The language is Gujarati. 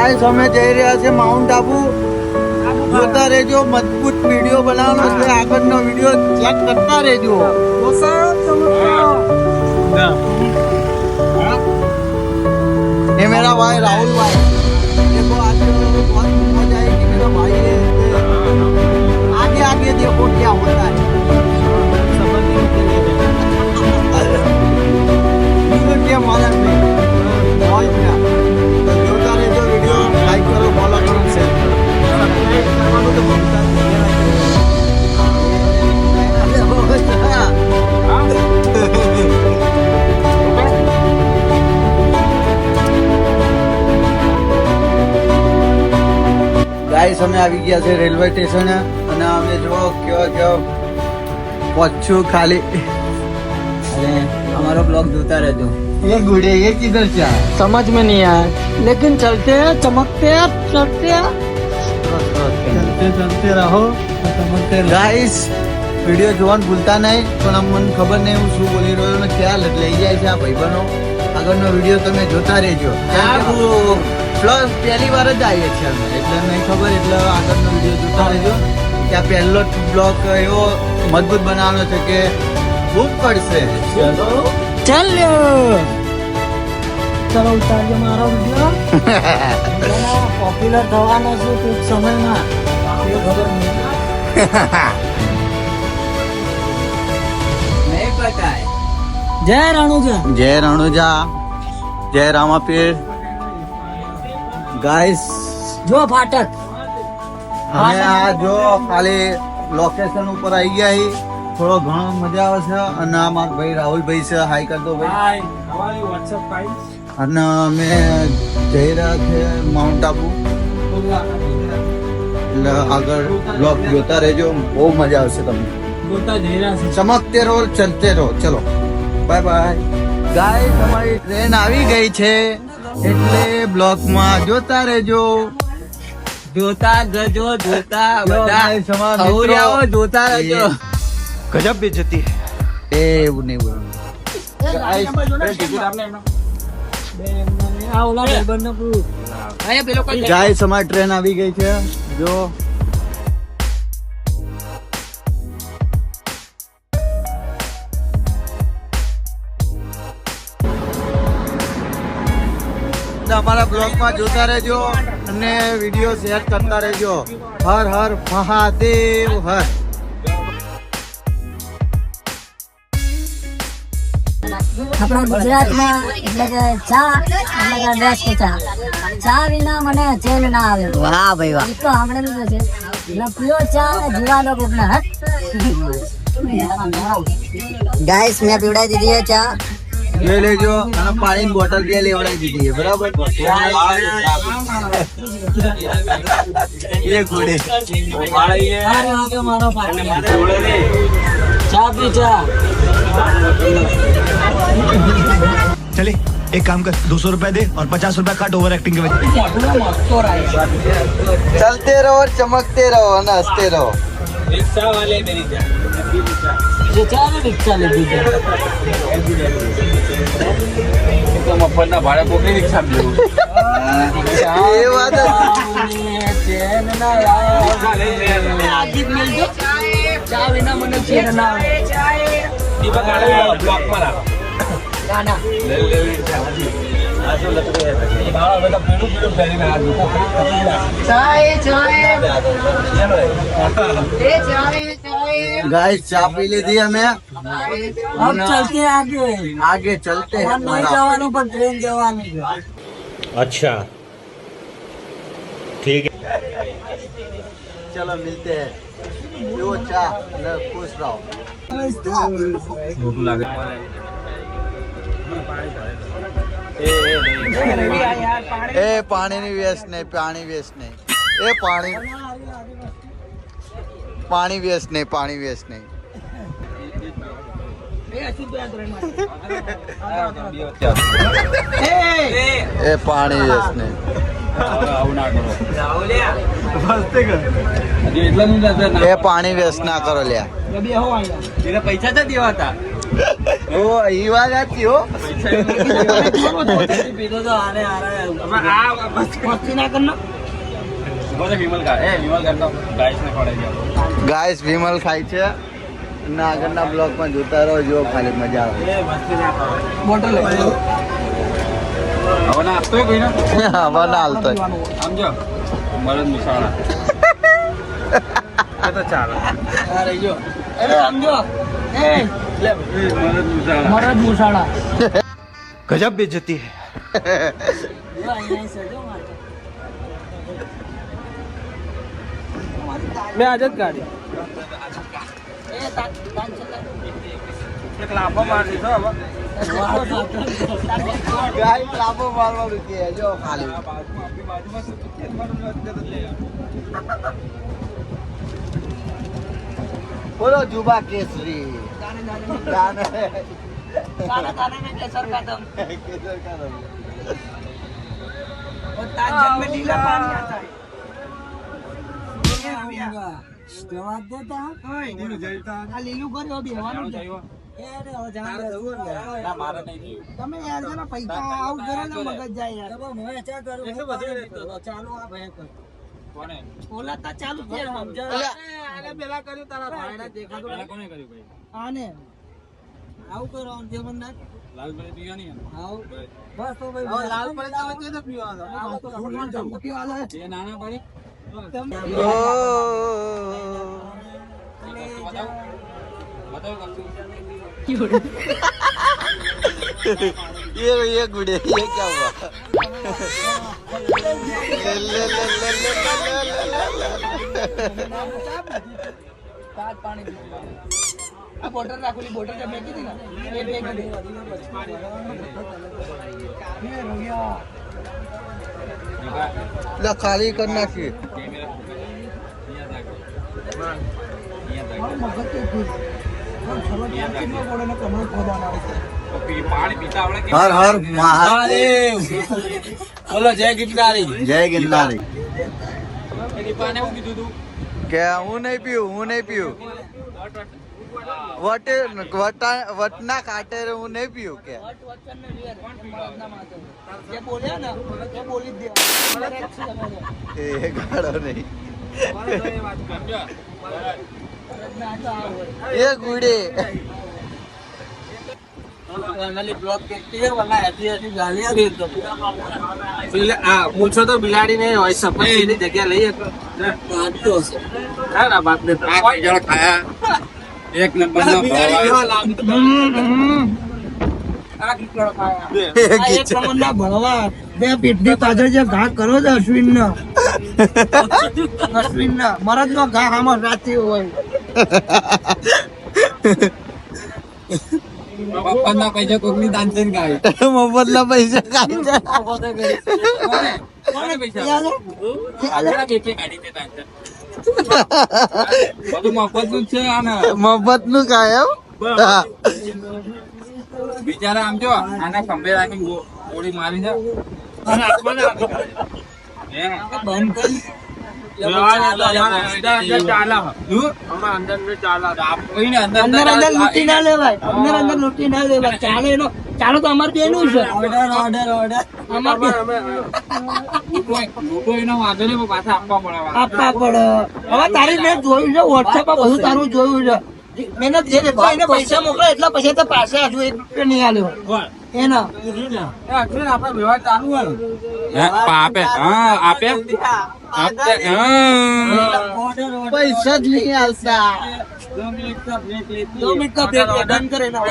ગાઈસ અમે જઈ રહ્યા છે માઉન્ટ આબુ. જોતા રહેજો, મજબૂત વિડીયો બનાવવાનો છે. આગળનો વિડીયો ચેક કરતા રહેજો. ये मेरा भाई राहुल भाई, देखो आज बहुत मजा आएगी. मेरा भाई है, आगे आगे देखो क्या होता है. क्या मालूम नहीं. बहुत क्या जोता रहજો વિડિયો, લાઈક કરો, ફોલો કરો, શેર કરો. કરવાનું તો બોલતા ગાઈસ અમે આવી ગયા છે રેલવે સ્ટેશન અને અમે જો કેવો પહોંચ્યું ખાલી. अरे हमारा ब्लॉग जोता रहते हो. ये गुड़े ये किधर से आया? समझ में नहीं आया, लेकिन चलते हैं, चमकते हैं, चलते हैं, चलते रहो. ગાઈસ વિડીયો જોવાનું ભૂલતા નહીં. પણ મને ખબર નહીં હું શું બોલી રહ્યો ને ક્યાં લઈ જાય છે આ ભાઈબંધો. આગળનો વિડીયો તમે જોતા રહેજો. પ્લસ પહેલી વાર જ આવીએ છીએ અમે, એટલે નહીં ખબર, એટલે આગળનો વિડીયો જોતા રહેજો. ત્યાં પહેલો બ્લોગ એવો મજબૂત બનાવવાનો છે કે ખૂબ પડશે. चलो चलो उतारिए मारो वीडियो. पॉप्युलर થવાનો છે ટૂંક સમયમાં, એ ખબર નહીં पता है. जय रणुजा, જય રણુજા, જય રામાપીર. ગાઈસ જો ફાટક અમે આ જો ખાલી લોકેશન ઉપર આવી ગયા છીએ. થોડો ઘણો મજા આવે છે. અને આ મારા ભાઈ રાહુલભાઈ છે. હાઈ કર દો ભાઈ. અને અમે જઈ રહ્યા છે માઉન્ટ આબુ. એટલે આગળ બ્લોગ જોતા રહેજો, બહુ મજા આવશે તમને. ગોતા જઈ રહ્યા છે. ચમકતે રહો, ચલતે રહો. ચલો બાય બાય. ગાઈસ અમારી ટ્રેન આવી ગઈ છે, એટલે બ્લોગમાં જોતા રહેજો. જોતા જજો, જોતા જો બધા guys, અમારા અવરિયાઓ મિત્રો. જોતા રહેજો. गजब बेइज्जती है. એ એવું નહીં બોલવાનું. આ ઓલા ભાઈબંધને પૂછ. અહીંયા પેલો કોઈ ગાઈસ અમારી ટ્રેન આવી ગઈ છે. જો અમારા બ્લોગમાં જોતા રહેજો અને વિડીયો શેર કરતા રહેજો. હર હર મહાદેવ હર. આપણા ગુજરાતમાં એટલે કે ચા એટલે કે બેસ્ટ ચા વિના મને ચેન ના આવે. વાહ ભાઈ વાહ, તો સાંભળેલું તો છે. એટલે પીઓ ચા ને જીવાનો કોકના હટ. ગાઈસ મેં પીવડાવી દીધી છે ચા. લઈ લેજો અને પાણીની બોટલ બે લેવડાવી દીધી છે, બરાબર. એ ઘોડે મારો ચા પી ચા. चले एक काम कर, 200 रुपए दे और 50 रुपए काट ओवर एक्टिंग के वजह. चलते रहो, चमकते रहो અને હસते रहो. रिक्शा वाले मेरी चा रिक्शा ले दीजिए. તો મફતના ભાડે કોકની રિક્ષા લેવું. એ વાત ચેન ના આવે. આજી મિલજો ચા વિના મને ચેન ના આવે. દીપક આલે બ્લોકમાં રાખો. ના ના આ જો લતો રહે છે. બાળા બધા પીળું પીળું પહેરીને આ લોકો ગાઈસ ચા પી લીધી અમે. हम चलते आगे. आगे चलते हैं. हम नहीं जवानों पर ट्रेन जवानी है. अच्छा ठीक है. चलो मिलते हैं. पीओ चा અને खुश रहो. ભૂખ લાગે. એ પાણીની વેસ્ટ નહીં, પાણી વેસ્ટ નહીં. એ પાણી વેસ્ટ નહીં, પાણી વેસ્ટ નહીં. એ પાણી વેસ્ટ નહીં. આવું ના કરો. એ પાણી વેસ્ટ ના કરો લ્યા. એને પૈસા તો દેવા હતા. ઓ ઈ વાત સાચી હો. પીધો તો આને મસ્તી ના કર વિમલ કા એ વિમલ કરતો ગાઈસ ને ખવડાવી દો. ગાઈસ વિમલ ખાય છે ના આગળના બ્લોગમાં જોતા રહો જો ખાલી મજા આવે. એ મસ્તી ના કરો. બોટલ લે હવે ના આપતો કોઈ ના હવે ના હાલતો સમજો મરદ મુસાળા એ તો ચાલે. આ રહી ગયો અરે સમજો એ લે મરદ મુસાળા મરદ મુસાળા गजब बेइज्जती है. જો અહીંયા સજો મારતો મેં આજ જ કાઢી એ તાન એક લાફો માર દીધો હવે. ગાઈસ લાભો મારવાનું કે જો ખાલી બાજુમાં શું છે બોલો જુબા કેસરી ગાને તાને તાને મેં કેસર કાદમ કેસર કા રંગ. और ताज जग में नीला पानी आता है जवाब देता આ લીલું કર્યો બી હવાનું છે એ રે હવે જાણ દે ના મારે નહીં થયું. તમે યાર જરા પૈસા આઉટ કરો ને મગજ જાય યાર હવે હું ચા કરું એટલું બધું નહીં. ચાલો આ ભાઈ કર કોને ઓલા તા ચાલુ છે સમજો આને પેલા કર્યું તારા ભાઈના દેખાતો પેલા કોને કર્યું ભાઈ? આને આવું કરો જે મને લાલભાઈ પીવા નહીં આવું બસ તો ભાઈ લાલ પડે તો તે તો પીવાનો આવો તો ધમકી વાળો એ નાના પડી ઓ બતાવો કશું. ये गुड़े ये क्या हुआ ले ले ले ले ले તાજ પાણી પીવું આ બોટલ રાખોલી બોટલ જે મેકી દી ને એ બે કરી એ રોયા ला खाली करना चाहिए કેમેરા મગજ કે કી ચલો કેટલો બોલે ને કમળ ખોદવાના છે પાણી પીતા આવડે કે हर हर महादेव બોલો જય ગિરનારી जय गिरनारी એની પાને હું કીધું તું क्या हूँ नहीं पीऊ वटना काटे रे हूँ नहीं पीऊ क्या વચન ને વીર મરદના માથે જે બોલ્યા ને એ બોલી જ દે ये गाड़ो नहीं સમજો મરદના તો આવો ये गुड़े ફેમિલી બ્લોગ કેતી હે વલા એથી એથી ગાલિયા દેતો આ પૂછો તો બિલાડી ને હોય સપોઝ એની જગ્યા લઈએ વાત તો છે ના બાપ ને કોઈ જણ ખાયા એક નંબર નો આ કીકડો ખાયા આ એક નંબરના ભણવા બે પેટની પાછળ જે ઘા કરો છે અશ્વિન ના મરદ નો ઘા આમાં રાતી હોય પપ્પાના પૈસા કોકની દાનસેન ગાય मोहम्मद ला पैसे खाई કોને પૈસા યાર આગળ બેઠે ગાડી તે દાનસેન બધું મફત નું છે આને मोहब्बत नु खाया બિચારા આમ જો આના ખંભે રાખી ગોળી મારી છે અને આત્માને હે બંધ કરી અંદર અંદર લૂંટી ના લેવાય અંદર લૂંટી ના લેવાય ચાલે એનો ચાલો તો અમાર બેનું છે અમાર લોકો એનો વાંધો નહીં પાછા આપવા પડે આપવા પડે હવે તારી મેં જોયું છે વોટ્સએપ પર બધું તારું જોયું છે મેં જે દેખાય એને પૈસા મોકલે એટલા પૈસા તો પાછા હજુ 1 રૂપિયા નહીં આલ્યો એના આપડે વ્યવહાર ચાલુ હોય આપે હા આપે આપે पैसा જ नहीं आलता 2 મિનિટ का બ્રેક ડન કરે ના